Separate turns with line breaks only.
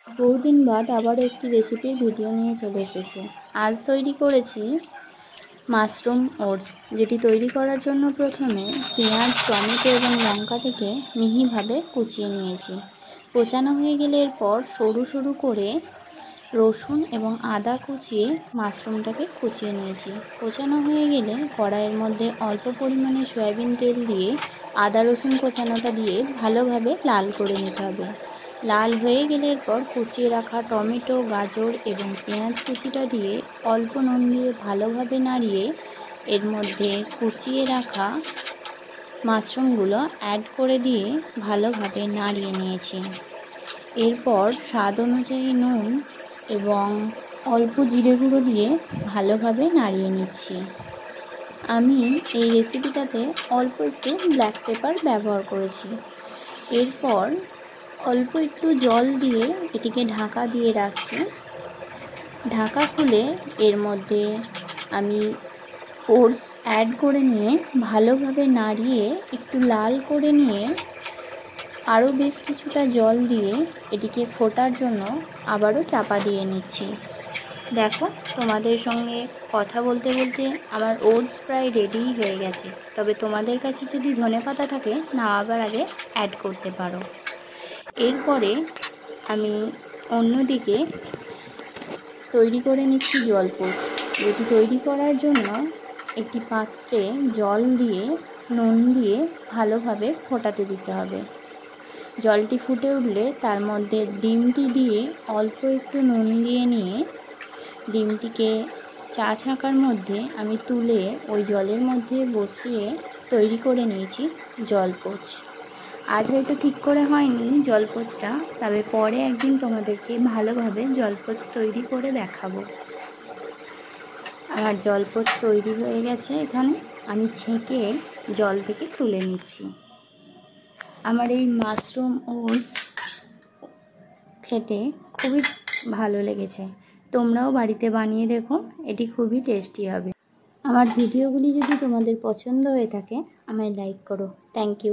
বহুদিন বাদ আবারও একটি রেসিপির ভিডিও নিয়ে চলে এসেছি। আজ তৈরি করেছি মাশরুম ওটস, যেটি তৈরি করার জন্য প্রথমে পেঁয়াজ, টমেটো এবং লঙ্কাটাকে মিহিভাবে কুচিয়ে নিয়েছি। কোচানো হয়ে গেলে এরপর সরু সরু করে রসুন এবং আদা কুচিয়ে মাশরুমটাকে কুচিয়ে নিয়েছি। কোচানো হয়ে গেলে কড়াইয়ের মধ্যে অল্প পরিমাণে সয়াবিন তেল দিয়ে আদা রসুন কোচানোটা দিয়ে ভালোভাবে লাল করে নিতে হবে। লাল হয়ে গেলে এরপর কুচিয়ে রাখা টমেটো, গাজর এবং পেঁয়াজ কুচিটা দিয়ে অল্প নুন দিয়ে ভালোভাবে নাড়িয়ে এর মধ্যে কুচিয়ে রাখা মাশরুমগুলো অ্যাড করে দিয়ে ভালোভাবে নাড়িয়ে নিয়েছি। এরপর স্বাদ অনুযায়ী নুন এবং অল্প জিরে গুঁড়ো দিয়ে ভালোভাবে নাড়িয়ে নিচ্ছি। আমি এই রেসিপিটাতে অল্প একটু ব্ল্যাক পেপার ব্যবহার করেছি। এরপর অল্প একটু জল দিয়ে এটিকে ঢাকা দিয়ে রাখছি। ঢাকা খুলে এর মধ্যে আমি ওটস অ্যাড করে নিয়ে ভালোভাবে নাড়িয়ে একটু লাল করে নিয়ে আরও বেশ কিছুটা জল দিয়ে এটিকে ফোটার জন্য আবারও চাপা দিয়ে নিচ্ছি। দেখো, তোমাদের সঙ্গে কথা বলতে বলতে আমার ওটস প্রায় রেডিই হয়ে গেছে। তবে তোমাদের কাছে যদি ধনেপাতা থাকে নামাবার আগে অ্যাড করতে পারো। এরপরে আমি অন্যদিকে তৈরি করে নিচ্ছি জলপোচ, যেটি তৈরি করার জন্য একটি পাত্রে জল দিয়ে নুন দিয়ে ভালোভাবে ফোটাতে দিতে হবে। জলটি ফুটে উঠলে তার মধ্যে ডিমটি দিয়ে অল্প একটু নুন দিয়ে নিয়ে ডিমটিকে চা ছাঁকার মধ্যে আমি তুলে ওই জলের মধ্যে বসিয়ে তৈরি করে নিয়েছি জলপোচ। আজ হয়তো ঠিক করে হয়নি জলপোচটা, তবে পরে একদিন তোমাদেরকে ভালোভাবে জলপোচ তৈরি করে দেখাবো। আমার জলপোচ তৈরি হয়ে গেছে। এখানে আমি ছেঁকে জল থেকে তুলে নিচ্ছি। আমার এই মাশরুম ওটস খেতে খুবই ভালো লেগেছে। তোমরাও বাড়িতে বানিয়ে দেখো, এটি খুবই টেস্টি হবে। আমার ভিডিওগুলি যদি তোমাদের পছন্দ হয়ে থাকে আমায় লাইক করো। Thank you.